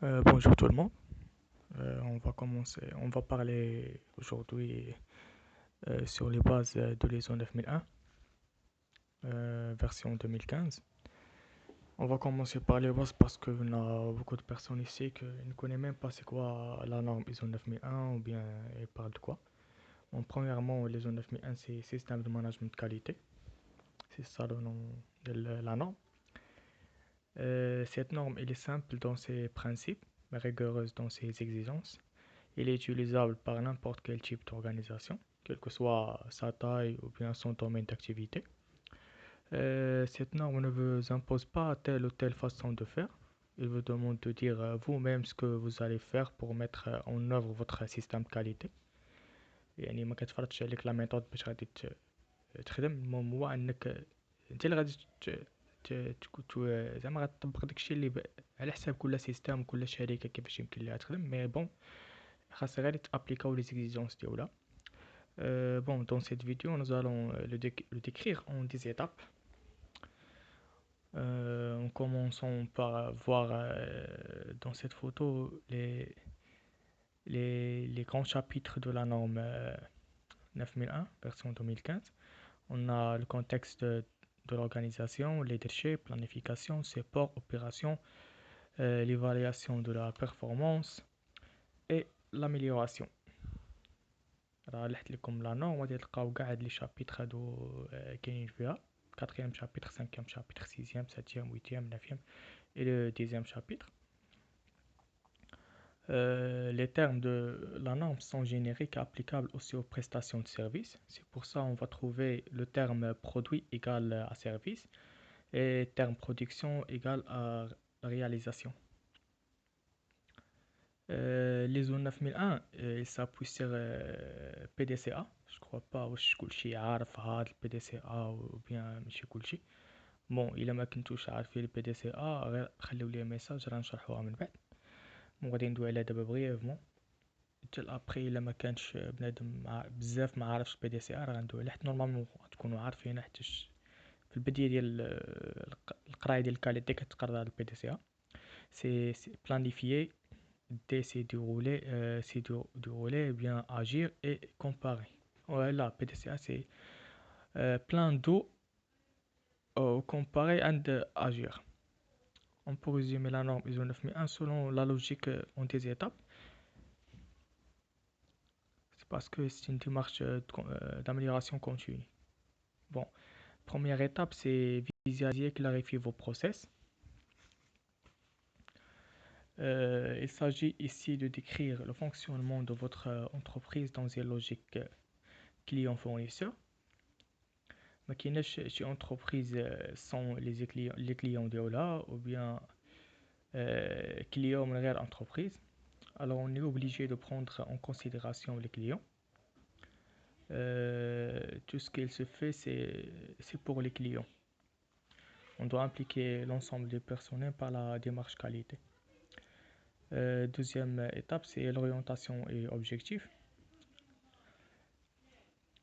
Bonjour tout le monde. On va parler aujourd'hui sur les bases de l'ISO 9001, version 2015. On va commencer par les bases parce qu'il y a beaucoup de personnes ici qui ne connaissent même pas c'est quoi la norme ISO 9001 ou bien elle parle de quoi. Bon, premièrement, l'ISO 9001 c'est Système de Management de Qualité. C'est ça le nom de la norme. Cette norme elle est simple dans ses principes, mais rigoureuse dans ses exigences. Il est utilisable par n'importe quel type d'organisation, quelle que soit sa taille ou bien son domaine d'activité. Cette norme ne vous impose pas telle ou telle façon de faire. Il vous demande de dire vous-même ce que vous allez faire pour mettre en œuvre votre système de qualité. يعني ما كتفرضش عليك لا ميثود باش غادي تخدم. المهم هو انك انت اللي غادي زعما غتطبق داكشي على حساب كل سيستم وكل شركه كيفاش يمكن ليها تخدم مي بون خاص غير تابليكاو لي زيكزيجونس ديالها. Bon, dans cette vidéo, nous allons le décrire en 10 étapes. En commençant par voir dans cette photo les grands chapitres de la norme 9001, version 2015. On a le contexte de l'organisation, leadership, planification, support, opération, l'évaluation de la performance et l'amélioration. راه لحت لكم لا نورم غادي تلقاو كاع هاد لي شابيتر هادو كاينين فيها. quatrième chapitre, cinquième chapitre, sixième, septième, huitième, neuvième et le dixième chapitre. Les termes de la norme sont génériques et applicables aussi aux prestations de services. C'est pour ça qu'on va trouver le terme produit égal à service et terme production égal à réalisation. l'ISO 9001 il s'appuie sur PDCA. Je crois pas واش كلشي عارف هاد PDCA ou bien ماشي كلشي. بون الا ما كنتوش عارفين البي دي سي غير خليو لي ميساج راه نشرحوها من بعد. بون غادي ندوي عليها دابا بغيفمون حتى الابخي الا ما كانش بنادم بزاف ما عارفش البي دي سي راه غندوي عليه حيت نورمالمون تكونوا عارفين حتى في البدايه ديال القرايه ديال الكاليتي كتقرا البي دي سي سي بلانيفيي dérouler, bien agir et comparer. Voilà, PDCA c'est plan d'eau, comparer et agir. On peut résumer la norme ISO 9001 selon la logique en des étapes. C'est parce que c'est une démarche d'amélioration continue. Bon, première étape, c'est visualiser et clarifier vos process. Il s'agit ici de décrire le fonctionnement de votre entreprise dans une logique client-fournisseur. ما كايناش شي entreprise sans les clients ديالها ou bien client من غير entreprise. Alors on est obligé de prendre en considération les clients. Tout ce qu'il se fait c'est pour les clients. On doit impliquer l'ensemble des personnels par la démarche qualité. Deuxième étape, c'est l'orientation et objectif.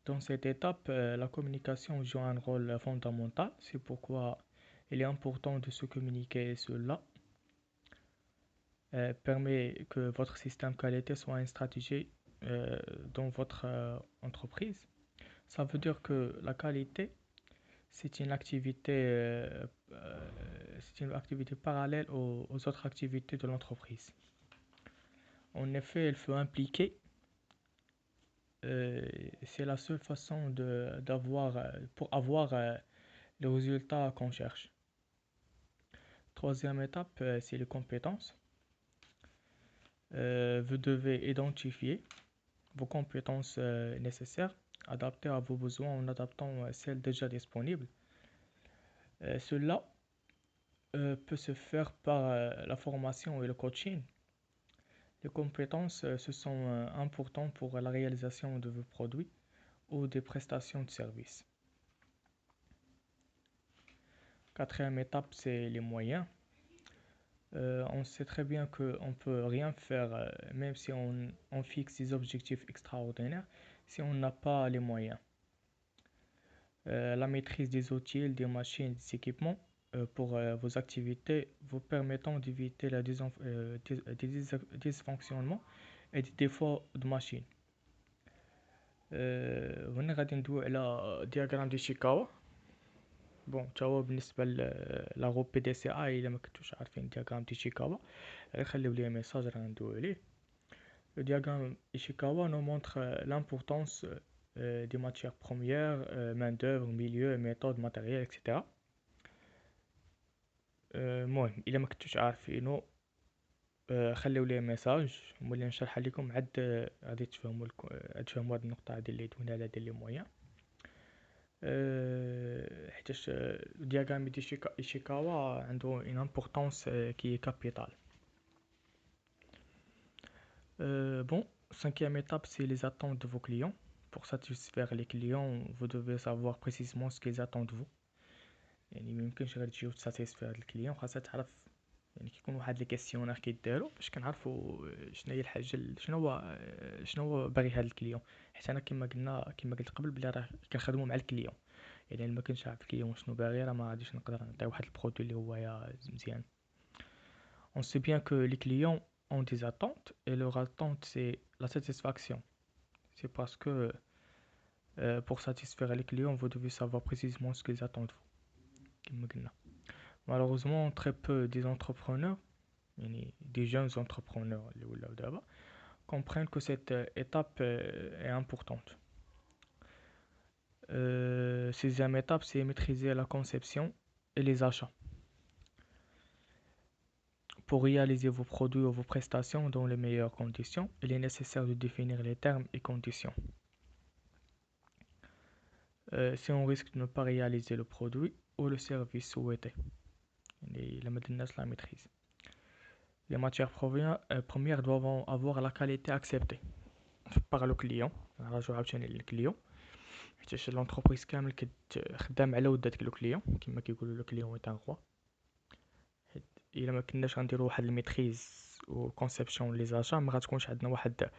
Dans cette étape, la communication joue un rôle fondamental. C'est pourquoi il est important de se communiquer. Cela permet que votre système qualité soit une stratégie dans votre entreprise. Ça veut dire que la qualité, c'est une activité, parallèle aux autres activités de l'entreprise. En effet, il faut impliquer. C'est la seule façon pour avoir les résultats qu'on cherche. Troisième étape, c'est les compétences. Vous devez identifier vos compétences nécessaires, adaptées à vos besoins en adaptant celles déjà disponibles. Cela peut se faire par la formation et le coaching. Les compétences ce sont importantes pour la réalisation de vos produits ou des prestations de services. Quatrième étape, c'est les moyens. On sait très bien qu'on ne peut rien faire, même si on fixe des objectifs extraordinaires, si on n'a pas les moyens. La maîtrise des outils, des machines, des équipements pour vos activités, vous permettant d'éviter la dysfonctionnement et des défauts de machine. هنا غادي ندوي على دياغرام ديال شيكاوا. بون تا هو بالنسبه لا غروب بي دي سي اي، الا ما كنتوش عارفين دياغرام ديال شيكاوا غير خليو لي ميساج راه ندوي عليه. Le diagramme Ishikawa nous montre l'importance des matières premières, main-d'œuvre, milieu, méthode, matériel, etc. المهم الا ما كنتوش عارفينو خليو لي ميساج مولي نشرح لكم عاد غادي تفهموا تفهموا هاد النقطه هادي اللي دوينا على ديال لي مويان. حيتاش الدياغرام ديال ايشيكاوا عنده اون امبورطونس كي كابيتال. Bon, cinquième étape, c'est les attentes de vos clients. Pour satisfaire les clients, vous devez savoir précisément ce qu'ils attendent de vous. يعني ميمكنش غير تجيو تساتيسفير هاد الكليون، خاصها تعرف يعني كيكون واحد لي كيسيونير كيداروا باش كنعرفوا شنو هي الحاجه شنو هو باغي هاد الكليون. حيت انا كما قلت قبل بلي راه كنخدموا مع الكليون، يعني ما كنتش عارف الكليون شنو باغي راه ما غاديش نقدر نعطي واحد البرودوي اللي هو يا مزيان. On sait bien que les clients ont des attentes et leur attente c'est la satisfaction. C'est parce que pour satisfaire les clients, vous devez savoir précisément ce qu'ils attendent de vous. كما قلنا. Malheureusement, très peu des entrepreneurs, des jeunes entrepreneurs comprennent que cette étape est importante. Sixième étape, c'est maîtriser la conception et les achats. Pour réaliser vos produits ou vos prestations dans les meilleures conditions, il est nécessaire de définir les termes et conditions. Si on risque de ne pas réaliser le produit ou le service souhaité, la maîtrise. Les matières premières doivent avoir la qualité acceptée par le client. نرجعو عاوتاني للكليون حيت l'entreprise كامل كتخدم على ود داك لو كليون كما كيقولوا لو كليون ايت ان روا. حيت الا ما كناش غنديروا واحد الميتريز و كونسيبسيون لي زاشا ما غاتكونش عندنا واحد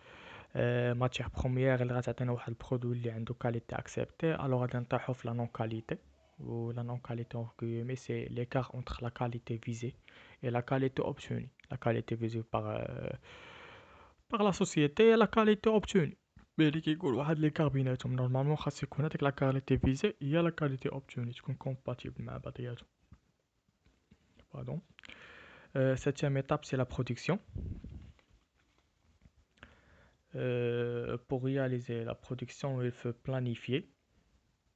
ماتيير بروميير اللي غتعطينا واحد البرودوي اللي عنده كاليتي اكسبتي. الوغ غادي نطيحوا في لا نون كاليتي، و لا نون كاليتي اون غويمي سي ليكار اونتر لا كاليتي فيزي et la qualité obtenue. La qualité visée par la société et la qualité obtenue. Mais اللي كيقول واحد l'écart بيناتهم نورمالمون خاص يكون هذيك لا كاليتي فيزي هي لا كاليتي اوبتوني تكون compatible مع بعضياتهم. Pardon. Septième étape, c'est la production. Pour réaliser la production, il faut planifier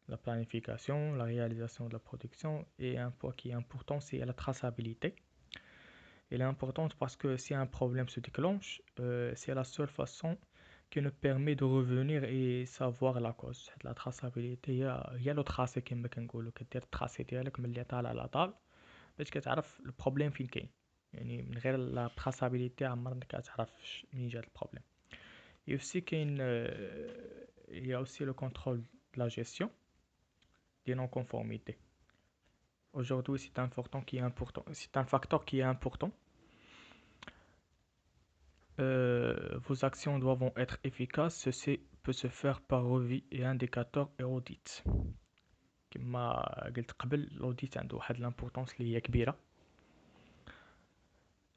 la planification, la réalisation de la production, et un point qui est important, c'est la traçabilité. Elle est importante parce que si un problème se déclenche, c'est la seule façon qui nous permet de revenir et savoir la cause. La traçabilité هي لو تراسي كما كنقولوا كدير التراسي ديالك ملي طالع على طال باش كتعرف البروبليم فين كاين. يعني من غير لا traçabilité عمرك كتعرف منين جات البروبليم. Et aussi كاين il y a aussi le contrôle de la gestion des non-conformités. Aujourd'hui, c'est un facteur qui est important. Vos actions doivent être efficaces. Ceci peut se faire par revue et indicateur et audit. كما قلت قبل l'audit عنده واحد l'importance اللي هي كبيرة.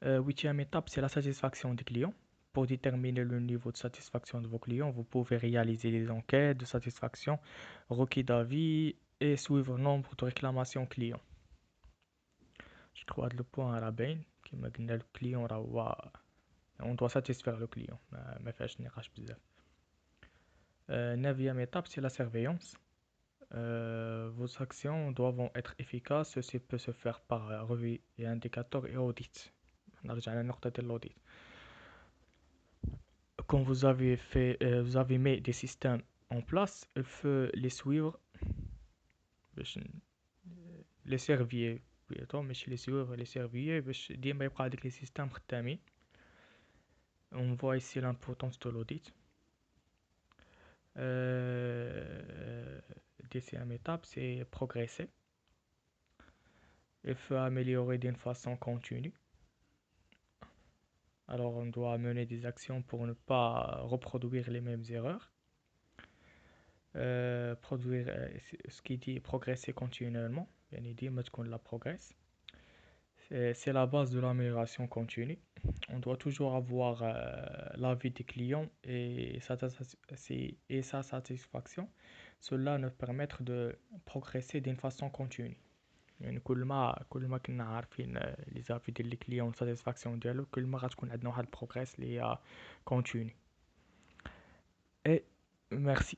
Huitième étape, c'est la satisfaction des clients. Pour déterminer le niveau de satisfaction de vos clients, vous pouvez réaliser des enquêtes de satisfaction, requis d'avis et suivre le nombre de réclamations clients. Je crois que le point à la bain, كما قلنا le client راه هو on doit satisfaire le client. ما فيهاش نقاش بزاف. Neuvième étape, c'est la surveillance. Vos actions doivent être efficaces. Ceci peut se faire par revue et indicateur et audit. نرجع لنقطة l'audit. Quand vous avez mis des systèmes en place, il faut les suivre, les surveiller plutôt, ماشي les suivre, les surveiller باش ديما يبقى هذيك les systèmes خدامين. On voit ici l'importance de l'audit. Deuxième étape, c'est progresser. Il faut améliorer d'une façon continue. Alors, on doit mener des actions pour ne pas reproduire les mêmes erreurs. Ce qui dit progresser continuellement. يعني ديما تكون لا progresse. C'est la base de l'amélioration continue. On doit toujours avoir l'avis des clients et sa satisfaction. Cela nous permet de progresser d'une façon continue. يعني كل ما كنا عارفين لي زافي ديال لي كليون والساتيسفاكسيون ديالو كل ما غتكون عندنا واحد البروغريس اللي هي كونتيني. اي ميرسي.